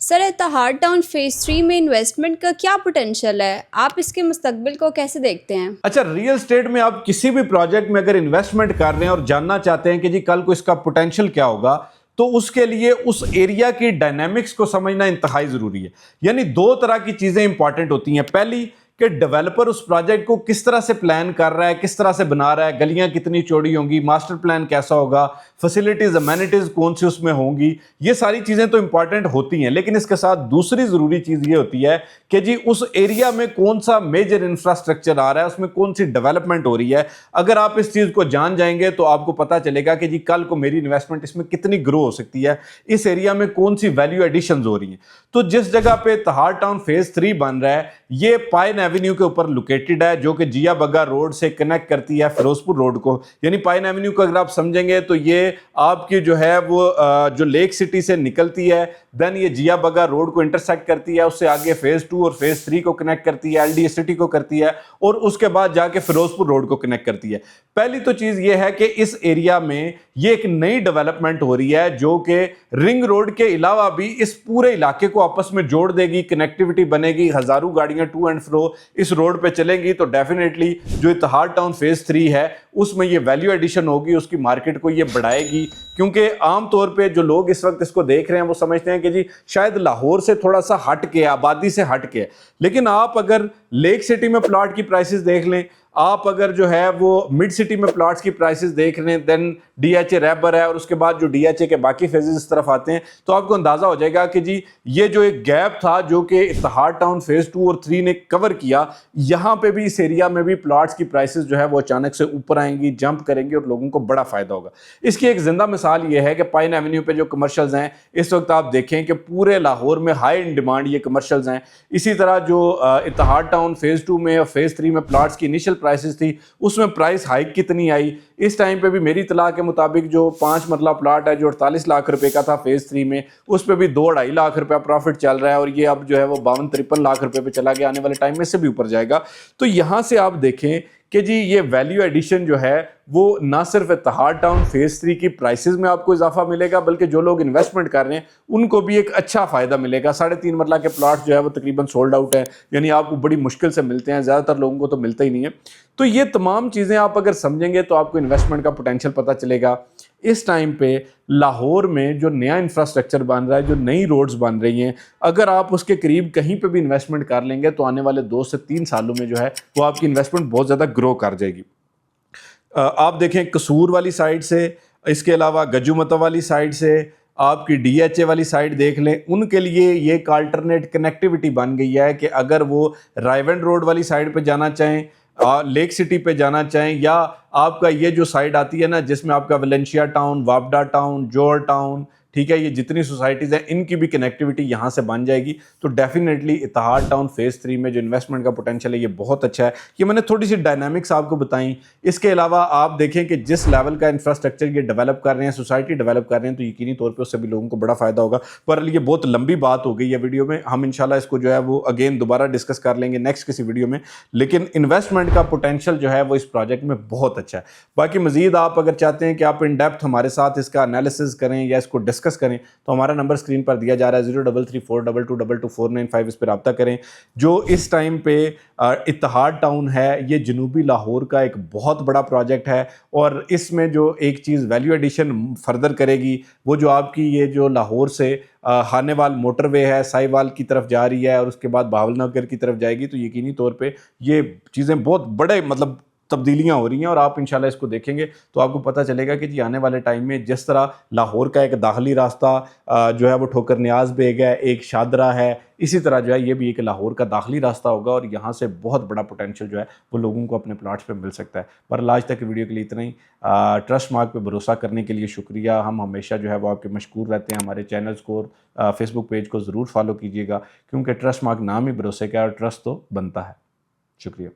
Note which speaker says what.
Speaker 1: Sir इत्तेहाद town phase 3 में investment का क्या पोटेंशियल है? आप इसके मुस्तकबिल को कैसे देखते हैं?
Speaker 2: अच्छा, रियल एस्टेट में आप किसी भी प्रोजेक्ट में अगर इन्वेस्टमेंट कर रहे हैं और जानना चाहते हैं कि जी कल को इसका पोटेंशियल क्या होगा, तो उसके लिए उस एरिया की डायनामिक्स को समझना इंतहाई जरूरी है। यानी दो तरह की चीजें इंपॉर्टेंट होती हैं। पहली कि डेवलपर उस प्रोजेक्ट को किस तरह से प्लान कर रहा है, किस तरह से बना रहा है, गलियां कितनी चौड़ी होंगी, मास्टर प्लान कैसा होगा, फैसिलिटीज अमेनिटीज कौन सी उसमें होंगी, ये सारी चीजें तो इंपॉर्टेंट होती हैं। लेकिन इसके साथ दूसरी जरूरी चीज ये होती है कि जी उस एरिया में कौन सा मेजर इंफ्रास्ट्रक्चर आ रहा है, उसमें कौन सी डेवलपमेंट हो रही है। अगर आप इस चीज को जान जाएंगे तो आपको पता चलेगा कि जी कल को मेरी इन्वेस्टमेंट इसमें कितनी ग्रो हो सकती है, इस एरिया में कौन सी वैल्यू एडिशन हो रही है। तो जिस जगह पे इत्तेहाद टाउन फेज 3 बन रहा है, ये पाइन एवेन्यू के ऊपर लोकेटेड है, जो कि जिया बग्गा रोड से कनेक्ट करती है फिरोजपुर रोड को। यानी पाइन एवेन्यू को अगर आप समझेंगे तो ये आपकी जो है वो जो लेक सिटी से निकलती है, देन ये जिया बग्गा रोड को इंटरसेक्ट करती है, उससे आगे फेज 2 और फेज 3 को कनेक्ट करती है, एलडी सिटी को करती है, और उसके बाद जाके फिरोजपुर रोड को कनेक्ट करती है। पहली तो चीज ये है कि इस एरिया में ये एक नई डेवलपमेंट हो रही है जो कि रिंग रोड के अलावा भी इस पूरे इलाके को आपस में जोड़ देगी, कनेक्टिविटी बनेगी, हजारों गाड़ियां टू एंड फ्रो इस रोड पे चलेंगी। तो डेफिनेटली जो इत्तेहाद टाउन फेज 3 है उसमें ये वैल्यू एडिशन होगी, उसकी मार्केट को ये बढ़ाएगी। क्योंकि आमतौर पे जो लोग इस वक्त इसको देख रहे हैं वो समझते हैं कि जी शायद लाहौर से थोड़ा सा हट के, आबादी से हट के, लेकिन आप अगर लेक सिटी में प्लॉट की प्राइसेस देख लें, आप अगर जो है वो मिड सिटी में प्लॉट्स की प्राइसेस देख रहे हैं, देन डीएचए रैबर है और उसके बाद जो डीएचए के बाकी फेजेस इस तरफ आते हैं, तो आपको अंदाजा हो जाएगा कि जी ये जो एक गैप था जो कि इत्तेहाद टाउन फेज 2 और 3 ने कवर किया, यहां पे भी इस एरिया में भी प्लॉट्स की प्राइसेस जो है वो अचानक से ऊपर आएंगी, जंप करेंगी और लोगों को बड़ा फायदा होगा। इसकी एक जिंदा मिसाल ये है कि पाइन एवेन्यू पे जो कमर्शियल्स हैं इस वक्त आप देखें कि पूरे लाहौर में हाई इन डिमांड ये कमर्शियल्स हैं। इसी तरह जो इत्तेहाद टाउन फेज 2 में और फेज 3 में प्लॉट्स की इनिशियल प्राइसेस थी, उसमें प्राइस हाइक कितनी आई। इस टाइम पे भी मेरी इत्तला के मुताबिक जो 5 मरला प्लॉट है जो 48 लाख रुपए का था फेज 3 में, उस पर भी 2-2.5 लाख रुपया प्रॉफिट चल रहा है, और ये अब जो है वो 52-53 लाख रुपए पे चला गया, आने वाले टाइम में से भी ऊपर जाएगा। तो यहां से आप देखें कि जी ये वैल्यू एडिशन जो है वो ना सिर्फ इत्तेहाद टाउन फेज 3 की प्राइसेस में आपको इजाफा मिलेगा, बल्कि जो लोग इन्वेस्टमेंट कर रहे हैं उनको भी एक अच्छा फायदा मिलेगा। 3.5 मरला के प्लॉट जो है वो तकरीबन सोल्ड आउट है, यानी आपको बड़ी मुश्किल से मिलते हैं, ज़्यादातर लोगों को तो मिलता ही नहीं है। तो ये तमाम चीज़ें आप अगर समझेंगे तो आपको इन्वेस्टमेंट का पोटेंशियल पता चलेगा। इस टाइम पे लाहौर में जो नया इंफ्रास्ट्रक्चर बन रहा है, जो नई रोड्स बन रही हैं, अगर आप उसके करीब कहीं पे भी इन्वेस्टमेंट कर लेंगे तो आने वाले 2 से 3 सालों में जो है वो आपकी इन्वेस्टमेंट बहुत ज़्यादा ग्रो कर जाएगी। आप देखें कसूर वाली साइड से, इसके अलावा गजुमता वाली साइड से, आपकी डीएचए वाली साइड देख लें, उनके लिए ये एक अल्टरनेट कनेक्टिविटी बन गई है कि अगर वो रायवेंड रोड वाली साइड पे जाना चाहें, लेक सिटी पे जाना चाहें, या आपका ये जो साइड आती है ना जिसमें आपका वलेंशिया टाउन, वापडा टाउन, जोर टाउन, ठीक है, ये जितनी सोसाइटीज़ हैं इनकी भी कनेक्टिविटी यहाँ से बन जाएगी। तो डेफिनेटली इत्तेहाद टाउन फेज 3 में जो इन्वेस्टमेंट का पोटेंशियल है ये बहुत अच्छा है। ये मैंने थोड़ी सी डायनामिक्स आपको बताई। इसके अलावा आप देखें कि जिस लेवल का इंफ्रास्ट्रक्चर ये डेवलप कर रहे हैं, सोसाइटी डेवलप कर रहे हैं, तो यकीनी तौर पर उससे भी लोगों को बड़ा फायदा होगा। पर ये बहुत लंबी बात हो गई है वीडियो में, हम इंशाल्लाह इसको जो है वो अगेन दोबारा डिस्कस कर लेंगे नेक्स्ट किसी वीडियो में। लेकिन इन्वेस्टमेंट का पोटेंशियल जो है वो इस प्रोजेक्ट में बहुत अच्छा है। बाकी मजीद आप अगर चाहते हैं कि आप इन डेप्थ हमारे साथ इसका एनालिसिस करें या इसको डिस्कस करें, तो हमारा नंबर स्क्रीन पर दिया जा रहा है 033422222495, इस पर रब्ता करें। जो इस टाइम पे इत्तेहाद टाउन है ये जनूबी लाहौर का एक बहुत बड़ा प्रोजेक्ट है, और इसमें जो एक चीज़ वैल्यू एडिशन फर्दर करेगी वो जो आपकी ये जो लाहौर से हानेवाल मोटरवे है, साहिवाल की तरफ जा रही है और उसके बाद भावलनगर की तरफ जाएगी, तो यकीनी तौर पे ये चीज़ें बहुत बड़े मतलब तब्दीलियां हो रही हैं। और आप इंशाल्लाह इसको देखेंगे तो आपको पता चलेगा कि जी आने वाले टाइम में जिस तरह लाहौर का एक दाखिली रास्ता जो है वो ठोकर न्याज बेग है, एक शादरा है, इसी तरह जो है ये भी एक लाहौर का दाखिली रास्ता होगा, और यहाँ से बहुत बड़ा पोटेंशियल जो है वो लोगों को अपने प्लाट्स पे मिल सकता है। पर आज तक वीडियो के लिए इतना ही। ट्रस्ट मार्क पे भरोसा करने के लिए शुक्रिया। हम हमेशा जो है वो आपके मशकूर रहते हैं। हमारे चैनल्स को और फेसबुक पेज को ज़रूर फॉलो कीजिएगा, क्योंकि ट्रस्ट मार्क नाम ही भरोसे का है और ट्रस्ट तो बनता है। शुक्रिया।